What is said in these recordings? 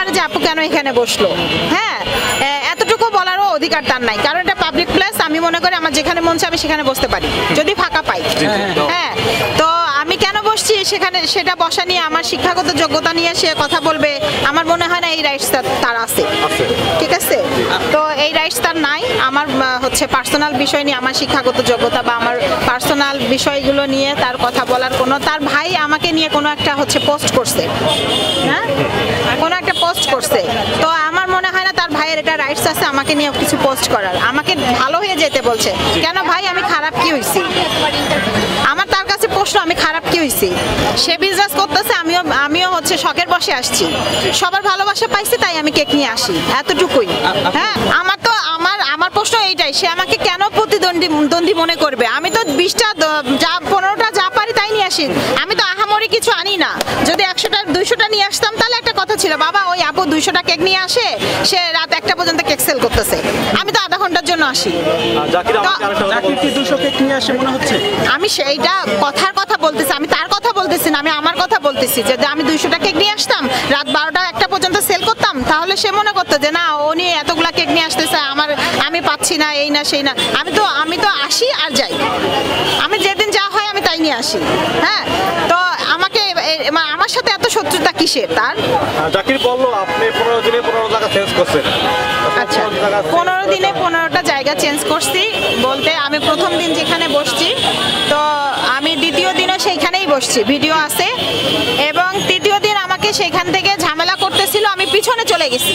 পারে যে আপু কেন এখানে বসলো। হ্যাঁ, এতটুকু বলারও অধিকার তার নাই, কারণ এটা পাবলিক প্লেস। আমি মনে করি আমার যেখানে মন চায় আমি সেখানে বসতে পারি যদি ফাঁকা পাই। হ্যাঁ, তো আমি কেন বসছি সেখানে সেটা বসা নিয়ে আমার শিক্ষাগত যোগ্যতা নিয়ে সে কথা বলবে, আমার মনে হয় না এই রাইটস তার আছে। ঠিক আছে, তো এই রাইটস তার নাই। আমার হচ্ছে পার্সোনাল বিষয় নিয়ে আমার শিক্ষাগত যোগ্যতা বা আমার পার্সোনাল বিষয়গুলো নিয়ে তার কথা বলার কোনো, তার ভাই আমাকে নিয়ে কোনো একটা হচ্ছে পোস্ট করছে, হ্যাঁ কোনো একটা পোস্ট করছে, তো আমার মনে হয় না তার ভাইয়ের এটা রাইটস আছে আমাকে নিয়ে কিছু পোস্ট করার। আমাকে ভালো হয়ে যেতে বলছে, কেন ভাই আমি খারাপ কি হয়েছি? আমার তার কাছে প্রশ্ন, আমি খারাপ কি হয়েছি? সে বিজনেস করতেছে, আমিও হচ্ছে শখের বসে আসছি, সবার ভালোবাসা পাইছি তাই আমি কেক নিয়ে আসি, এতটুকুই। হ্যাঁ, আমার প্রশ্ন এইটাই, সে আমাকে কেন প্রতিদ্বন্দ্বী মনে করবে? আমি তো 20টা যা 15টা যা পারি তাই নিয়ে আসি, আমি তো আহামরি কিছু আনি না। যদি 100টা 200টা নিয়ে আসতাম তাহলে একটা কথা ছিল, বাবা ওই আপু 200টা কেক নিয়ে আসে, সে রাত 1টা পর্যন্ত কেক সেল করতেছে, আমি তো আধা ঘন্টার জন্য আসি। আমি সেইটা কথা বলতেছি, আমি তার কথা বলতেছি না, আমি আমার কথা বলতেছি যে আমি 200টা কেক নিয়ে আসতাম, রাত 12টা 1টা পর্যন্ত সেল করতাম, তাহলে সে মনে করতো যে না উনি এতগুলা কেক নিয়ে আসতেছে, আমি পাচ্ছি না, এই না সেই না। আমি তো আসি আর যাই, আমি যেদিন যা হয় আমি তাই নিয়ে আসি। হ্যাঁ, তো আমার সাথে এত শত্রুতা কিসের তার? জাকির বললো আপনি 15 দিনে 15 জায়গা চেঞ্জ করছেন। আচ্ছা, 15 দিনে 15টা জায়গা চেঞ্জ করছি বলতে, আমি প্রথম দিন যেখানে বসছি তো আমি দ্বিতীয় দিনও সেইখানেই বসছি, ভিডিও আছে। এবং তৃতীয় দিন আমাকে সেখান থেকে ঝামেলা করতেছিল, আমি পিছনে চলে গেছি,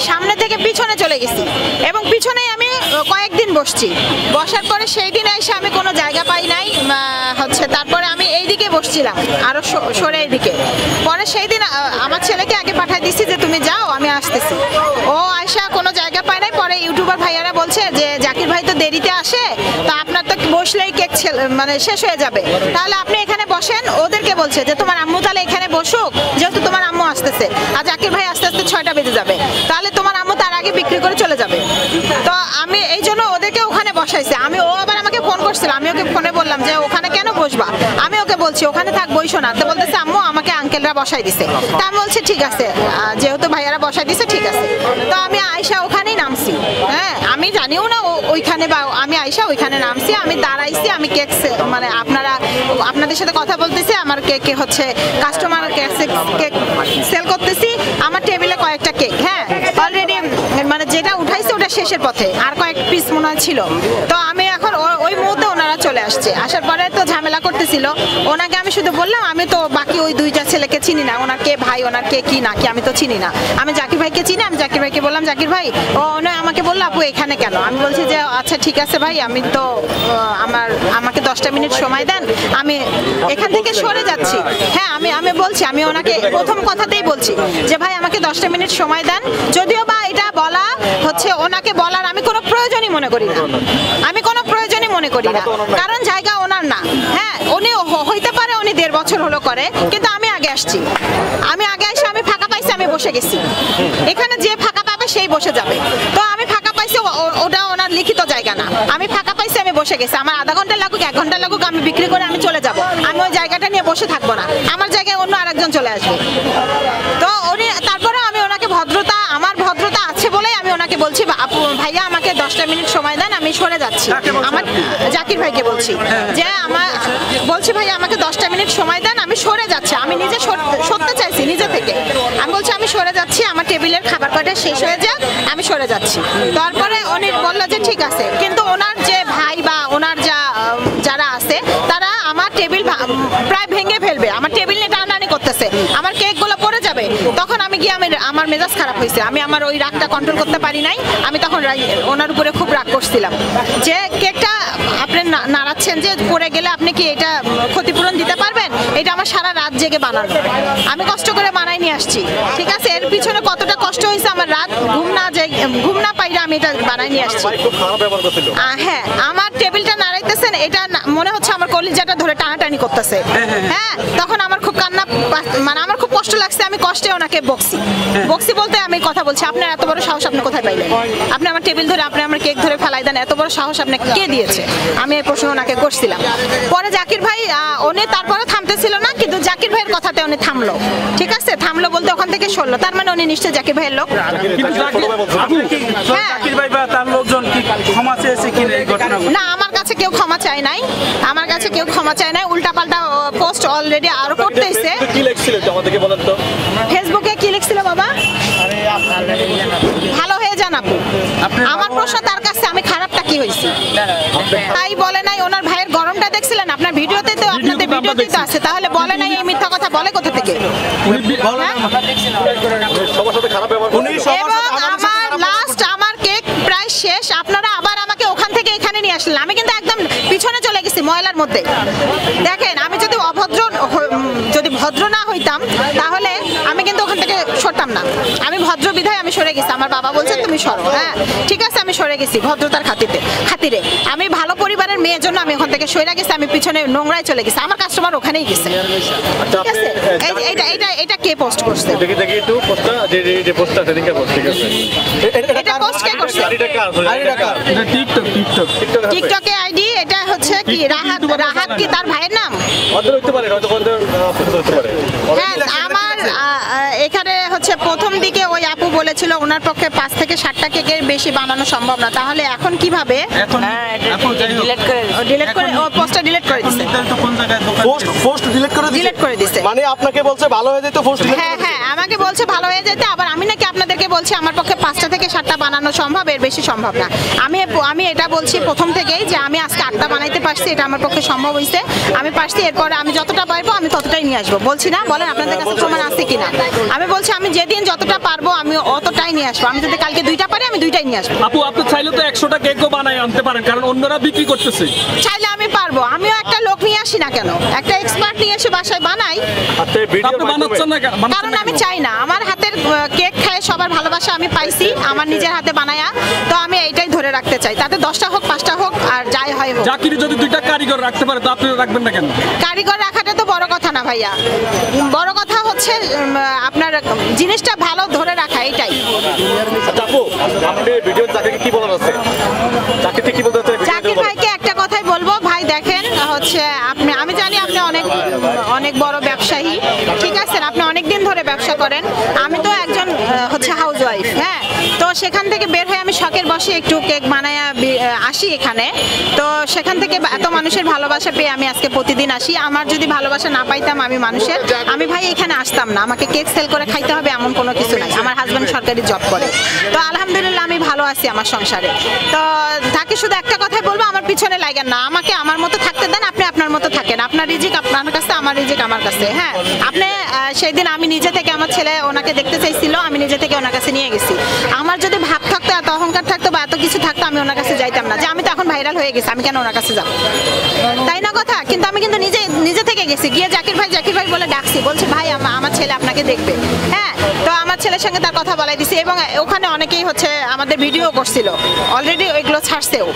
সামনে থেকে পিছনে চলে গেছি এবং পিছনেই আমি কয়েকদিন বসছি। বসার পরে সেই দিন এসে আমি কোনো জায়গা পাই নাই হচ্ছে, তারপরে আমি এইদিকে বসছিলাম আরো সরে এইদিকে। পরে সেই দিন আমার ছেলেকে আগে পাঠাই দিছি যে তুমি যাও আমি আসতেছি, ও আয়সা কোনো জায়গা পায় নাই। পরে ইউটিউবার ভাইয়ারা বলছে যে জাকির ভাই তো দেরিতে আসে, তো আপনার তো বসলেই কেক মানে শেষ হয়ে যাবে, তাহলে আপনি এখানে বসেন। ওদেরকে বলছে যে তোমার আম্মু তাহলে এখানে বসুক, যেহেতু তোমার আম্মু আসতেছে আর জাকির ভাই আস্তে আস্তে 6টা বেজে যাবে, তাহলে তোমার আম্মু তার আগে বিক্রি করে চলে যাবে। তো আমি এই জন্য ওদেরকে ওখানে বসাইছি। ও আবার আমাকে ফোন করছিল, আমি ওকে ফোনে বললাম যে ওখানে কেন বসবা, আমি ওকে বলছি ওখানে থাক বইসো না, তো বলতেছে আম্মু আমাকে আঙ্কেলরা বসাই দিছে। তা আমি বলছি ঠিক আছে, যেহেতু ভাইয়ারা বসাই দিছে ঠিক আছে। তো আমি আয়সা ওখানেই নামছি, হ্যাঁ আমি জানিও না ওইখানে, বা আমি আয়সা ওইখানে নামছি, আমি দাঁড়াইছি, আমি কেক মানে আপনাদের সাথে কথা বলতেছি, আমার কেক হচ্ছে কাস্টমার কেক সেল করতেছি, আমার টেবিলে কয়েকটা কেক, হ্যাঁ অলরেডি মানে যেটা উঠাইছে ওটা শেষের পথে, আর কয়েক পিস মনে হয় ছিল। তো আমি এখন ওই মুহূর্তে ওনারা চলে আসছে, আসার পরে তো ঝামেলা করতেছিল। ওনাকে আমি শুধু বললাম আমি তো বাকি ওই 2টা ছেলেকে চিনি না, ওনার কে ভাই ওনার কে কি না কি আমি তো চিনি না, আমি জাকির ভাইকে চিনি। আমি জাকির ভাইকে বললাম জাকির ভাই, আমাকে বললো আপু এখানে কেন? আমি বলছি যে আচ্ছা ঠিক আছে ভাই, আমি তো আমাকে 10টা মিনিট সময় দেন, আমি এখান থেকে সরে যাচ্ছি। হ্যাঁ আমি বলছি, আমি ওনাকে প্রথম কথাতেই বলছি যে ভাই আমাকে 10টা মিনিট সময় দেন, যদিও বা এটা বলা হচ্ছে ওনাকে বলার আমি কোনো প্রয়োজনই মনে করি না, কারণ জায়গা ওনার না। হ্যাঁ উনি হইতে পারে উনি 1.5 বছর হলো করে, কিন্তু আমি আগে আসছি, আমি আগে এসে আমি ফাঁকা পাইছি, আমি বসে গেছি। এখানে যে ফাঁকা পাবে সেই বসে যাবে, তো আমি ফাঁকা পাইছি, ওটা ওনার লিখিত জায়গা না, আমি ফাঁকা পাইছি আমি বসে গেছি। আমার আধা ঘন্টা লাগুক 1 ঘন্টা লাগুক আমি বিক্রি করে আমি চলে যাব, আমি ওই জায়গাটা নিয়ে বসে থাকবো না, আমার জায়গায় অন্য আরেকজন চলে আসবে। তো তারপরে আমি ওনাকে আমার ভদ্রতা আছে বলেই আমি ওনাকে বলছি আপু ভাইয়া আমাকে 10টা মিনিট সময় দেন, আমি সরে যাচ্ছি। আমার জাকির ভাইকে বলছি যে বলছি ভাইয়া আমাকে 10টা মিনিট সময় দেন, আমি সরে যাচ্ছি, আমি নিজে সরতে চাইছি নিজে থেকে, আমি বলছি আমি সরে যাচ্ছি, আমার টেবিলের খাবার কয়টা শেষ হয়ে যাক আমি সরে যাচ্ছি। তারপরে উনি বললো যে ঠিক আছে, কিন্তু ওনার যে ভাই বা ওনার যারা আছে তারা আমার টেবিল প্রায় ভেঙে ফেলবে, আমার টেবিল নিয়ে টানাটানি করতেছে, আমার কেকগুলো পড়ে যাবে। তখন আমি গিয়ে আমার মেজাজ খারাপ হয়েছে, আমি আমার ওই রাগটা কন্ট্রোল করতে পারি নাই, আমি তখন ওনার উপরে খুব রাগ করছিলাম যে কেকটা আপনি নাড়াচ্ছেন যে পড়ে গেলে আপনি কি এটা ক্ষতিপূরণ দিতে পারবেন? এটা আমার সারা রাত জেগে বানানো, আমি কষ্ট করে বানাই নিয়ে আসছি, ঠিক আছে? এর পিছনে কতটা কষ্ট হয়েছে, আমার রাত ঘুম না পাইলে আমি এটা বানাই নিয়ে আসছি। হ্যাঁ আমার টেবিলটা নাড়াইতেছেন, এটা মনে হচ্ছে আমার কলিজাটা ধরে টানাটানি করতেছে। হ্যাঁ তখন আমার খুব কান্না, মানে আমার খুব কষ্ট কষ্ট লাগছে, আমি কষ্টে ওনাকে বকছি বলতে আমি কথা বলছি, আপনার এত বড় সাহস আপনি কোথায় পাইলেন? আপনি আমার টেবিল ধরে, আপনি আমার কেক ধরে ফেলাই দেন, এত বড় সাহস আপনাকে কে দিয়েছে? আমি এই প্রশ্ন ওনাকে করছিলাম। পরে জাকির ভাই উনি তারপরে থামতেছিল না, কিন্তু জাকির ভাইয়ের কথাতে উনি থামলো। ঠিক আছে, থামলো বলতে ওখান থেকে সরলো, তার মানে উনি নিশ্চয়ই জাকির ভাইয়ের লোক। জাকির ভাই বা তার লোকজন কি ক্ষমা চেয়েছে কি এই ঘটনা? না, আমার কাছে কেউ ক্ষমা চায় নাই, আমার কাছে কেউ ক্ষমা চায় নাই। উল্টাপাল্টা পোস্ট অলরেডি আরো করতেছে। কি লিখছিলেন আমাদেরকে বলেন তো? ফেসবুকে কি লিখছিল বাবা? ভালো হয়ে যান আপু। আমার প্রশ্ন তার কাছে, আমি খারাপটা কি হয়েছি? তাই বলে নাই। ওনার ভাইয়ের গরমটা দেখছিলেন আপনার ভিডিওতে, তো আপনাদের ভিডিওতে তো আছে, তাহলে বলে নাই এই মিথ্যা কথা বলে কোথা থেকে? সবার সাথে খারাপ ব্যবহার এবং আমার লাস্ট, আমার কেক প্রায় শেষ, আপনারা আবার আমাকে ওখান থেকে এখানে নিয়ে আসলেন। আমি কিন্তু একদম পিছনে চলে গেছি ময়লার মধ্যে। দেখেন, আমি যদি যদি ভদ্র না হইতাম তাহলে আমি কিন্তু ওখান থেকে সরতাম না। আমি ভদ্র বিধায় আমি সরে গেছি। আমার বাবা বলছে তুমি সরো। হ্যাঁ ঠিক আছে, আমি সরে গেছি ভদ্রতার খাতিরে। আমি ভালো পরিবারের মেয়ের জন্য আমি ওখান থেকে সরে গেছি, আমি পিছনে নোংরায় চলে গেছি। আমার কাস্টমার ওখানেই গেছে। ঠিক আছে, এটা কে পোস্ট করছে? দেখি একটু পোস্টটা, যে পোস্টটা সেদিনকে পোস্ট, ঠিক আছে। এটা পোস্ট কে করছে? এটা টিকটকে আইডি। এটা হচ্ছে কি রাহাত কি তার ভাইয়ের নাম? অর্ধ হইতে পারে, হয়তো হতে পারে। হ্যাঁ, আমার এখানে হচ্ছে প্রথম দিকে ওই আপু বলেছিল ওনার পক্ষে 5 থেকে 7টা কেকের বেশি বানানো সম্ভব না। তাহলে এখন কিভাবে? এখন ডিলিট করে ও পোস্টটা ডিলিট করে দিয়েছে। কোন জায়গায় পোস্ট ডিলিট করে দিছে। মানে আপনাকে বলছে ভালো হয়ে যেত, পোস্ট ডিলিট। হ্যাঁ, আমাকে বলছে ভালো হয়ে যেতে, আবার আমি নাকি আপনাদেরকে বলছি আমার পক্ষে 5টা থেকে 7টা বানানো সম্ভব, এর বেশি সম্ভব না। আমি এটা বলছি প্রথম থেকেই যে আমি আজকে 8টা বানাইতে পারছি, এটা আমার পক্ষে সম্ভব হয়েছে। আমি পারছি, এরপরে আমি যতটা পারবো আমি ততটাই নিয়ে আসবো। বলছি না? বলেন আপনাদের কাছে প্রমাণ আছে কিনা? আমি বলছি আমি যেদিন যতটা পারবো আমি অতটাই নিয়ে আসবো। আমি যদি কালকে 2টা পারি আমি 2টাই নিয়ে আসবো। আপু আপনি চাইলে তো 100টা কেকও বানায় আনতে পারেন, কারণ অন্যরা বিক্রি করতেছে। চাইলে আমি পারবো, আমিও একটা লোক নিয়ে আসি না কেন, একটা এক্সপার্ট নিয়ে এসে বাসায় বানাই। আপনি বানাচ্ছেন না কেন? কারণ আমি চাই না আমার হাতের কেক খায় সবার ভালোবাসা আমি পাইছি আমার নিজের হাতে বানায়া, তো আমি এইটাই ধরে রাখতে চাই। তাতে 10টা হোক 5টা হোক আর যাই হয় হোক। জাকির যদি 2টা কারিগর রাখতে পারে তো আপনি রাখবেন না কেন? কারিগর রাখাটা তো বড় কথা না ভাইয়া, বড় কথা হচ্ছে আপনার জিনিসটা ভালো ধরে রাখা, এটাই। আপু আপনি ভিডিও জাকিরকে কি বলার আছে? জাকিরকে কি বলতে চাই? জাকির ভাইকে একটা কথাই বলবো, ভাই দেখেন হচ্ছে আমি জানি আপনি অনেক বড় ব্যবসায়ী, ঠিক আছে, আপনি অনেক দিন ধরে ব্যবসা করেন। আমি তো একজন হচ্ছে হাউস ওয়াইফ। হ্যাঁ, তো সেখান থেকে বের হয়ে আমি শখের বসে একটু কেক বানায় আসি এখানে। তো সেখান থেকে এত মানুষের ভালোবাসা পেয়ে আমি আজকে প্রতিদিন আসি। আমার যদি ভালোবাসা না পাইতাম আমি ভাই এখানে আসতাম না। আমাকে কেক সেল করে খাইতে হবে এমন কোনো কিছু নাই। আমার হাজব্যান্ড সরকারি জব করে, তো আলহামদুলিল্লাহ আমি ভালো আছি আমার সংসারে। তো তাকে শুধু একটা কথাই বলবো, আমার পিছনে লাগেন না, আমাকে আমার মতো থাকতে দেন, আপনি আপনার মতো থাকেন। আপনার রিজিক আপনার কাছে, আমার রিজিক আমার কাছে। হ্যাঁ, আপনি সেই দিন আমি নিজে থেকে, আমার ছেলে ওনাকে দেখতে চাইছিল, আমি নিজে থেকে ওনার কাছে নিয়ে গেছি। আমার যদি ভাব থাকতো, এত অহংকার থাকতো বা এত কিছু থাকতো, আমি ওনার কাছে যাইতাম না। যে আমি তো এখন ভাইরাল হয়ে গেছি, আমি কেন ওনার কাছে যাবো? তাই না কথা? কিন্তু আমি কিন্তু নিজে থেকে গেছি, গিয়ে জাকির ভাই বলে ডাকছি, বলছে ভাই আমার ছেলে আপনাকে দেখবে। হ্যাঁ, তো আমার ছেলের সঙ্গে তার কথা বলাই দিছি, এবং ওখানে অনেকেই হচ্ছে আমাদের ভিডিও করছিল, অলরেডি ওইগুলো ছাড়ছেও,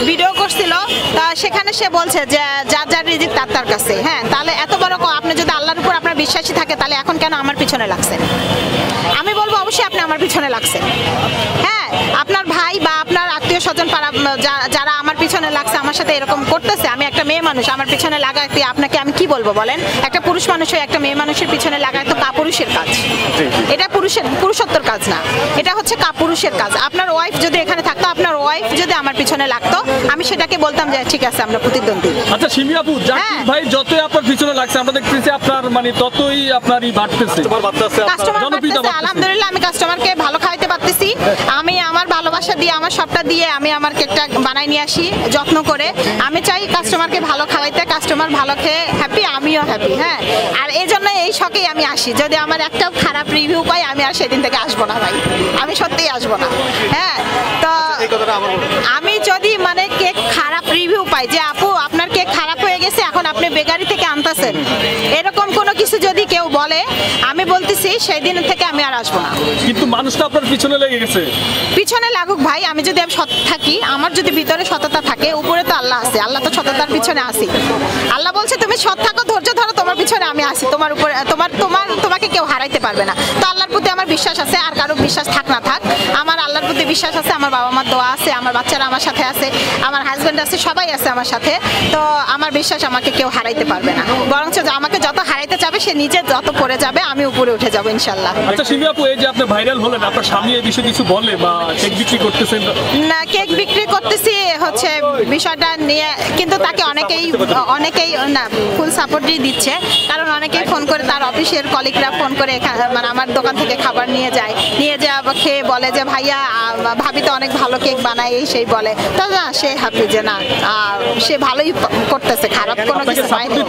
ভিডিও করছিল। তা সেখানে সে বলছে যে যার রিজিক তার কাছে। হ্যাঁ, তাহলে এত বড় আপনি যদি আল্লাহর উপর আপনার বিশ্বাসী থাকে, তাহলে এখন কেন আমার পিছনে লাগছেন? আমি বলবো অবশ্যই আপনি আমার পিছনে লাগছেন। হ্যাঁ, আপনার ভাই বা আপনার আত্মীয় স্বজন পাড়া যারা আমার পিছনে লাগছে, আমার সাথে এরকম করতেছে, আমি একটা মেয়ে মানুষ, আমার পিছনে লাগাতে আপনাকে আমি কি বলবো বলেন? একটা পুরুষ মানুষ হয়ে একটা মেয়ে মানুষের পিছনে লাগায় তো কাপুরুষের কাজ। এটা পুরুষত্বর কাজ না, এটা হচ্ছে কাপুরুষের কাজ। আপনার ওয়াইফ যদি এখানে থাকতো, আপনার ওয়াইফ যদি আমার পিছনে লাগতো, আমি সেটাকে বলতাম যে ঠিক আছে আমরা প্রতিদ্বন্দ্বী। আচ্ছা সিমি আপু, জাকির ভাই যতই আপনার পিছনে লাগছে, আমরা দেখতেছি আপনার মানে ততই আপনারই বাড়তেছে। কাস্টমার বাড়তেছে, আলহামদুলিল্লাহ। আমি কাস্টমারকে ভালো খাওয়াইতে পারতেছি। আমি আমার ভালোবাসা দিয়ে, আমার সবটা দিয়ে আমি আমার কেকটা বানাই নিয়ে আসি যত্ন করে। আমি চাই কাস্টমারকে ভালো খাওয়াইতে, কাস্টমার ভালো খেয়ে হ্যাপি, আমিও হ্যাপি। হ্যাঁ, আর এই জন্য এই শখেই আমি আসি। যদি আমার একটা খারাপ রিভিউ পাই, আমি আর সেদিন থেকে আসবো না ভাই, আমি সত্যিই আসবো না। হ্যাঁ, তো আমি যদি মানে কেক খারাপ রিভিউ পাই যে আপু আপনার কেক খারাপ হয়ে গেছে, এখন আপনি বেকারি থেকে জানতেছেন, এরকম কোনো কিছু যদি কেউ বলে, আমি বলতেছি সেই দিন থেকে আমি আর আসবো না। কিন্তু মানুষটা আপনার পিছনে লেগে গেছে। পিছনে লাগুক ভাই, আমি যদি সৎ থাকি, আমার যদি ভিতরে সততা থাকে, উপরে তো আল্লাহ আছে, আল্লাহ তো সততার পিছনে আসি। আল্লাহ বলছে তুমি সৎ থাকো, ধৈর্য ধরো, তোমার পিছনে আমি আসি, তোমার উপরে তোমাকে কেউ হারাইতে পারবে না। তো আল্লাহর প্রতি আমার বিশ্বাস আছে, আর কারো বিশ্বাস থাক না থাক, আমার আল্লাহর প্রতি বিশ্বাস আছে, আমার বাবা মার দোয়া আছে, আমার বাচ্চারা আমার সাথে আছে, আমার হাজবেন্ড আছে, সবাই আছে আমার সাথে। তো আমার বিশ্বাস আমাকে কেউ হারাইতে পারবে না, বরঞ্চ আমাকে যত হারাইতে চাবে সে নিজে যত পড়ে যাবে, আমি উপরে উঠে যাবো ইনশাল্লাহ। আচ্ছা শিমি আপু, এই যে আপনি ভাইরাল হলেন, আপনার স্বামী এই বিষয়ে কিছু বলে বা কেক বিক্রি করতেছেন? না, কেক বিক্রি করতেছি হচ্ছে বিষয়টা নিয়ে, কিন্তু তাকে অনেকেই না ফুল সাপোর্টই দিচ্ছে, কারণ অনেকেই ফোন করে, তার অফিসের কলিগরা ফোন করে মানে আমার দোকান থেকে খাবার নিয়ে যায় খেয়ে বলে যে ভাইয়া ভাবি তো অনেক ভালো কেক বানায়, এই সেই বলে। তো না, সে হ্যাপি যে না সে ভালোই করতেছে, খারাপ কোনো কিছু পায়নি।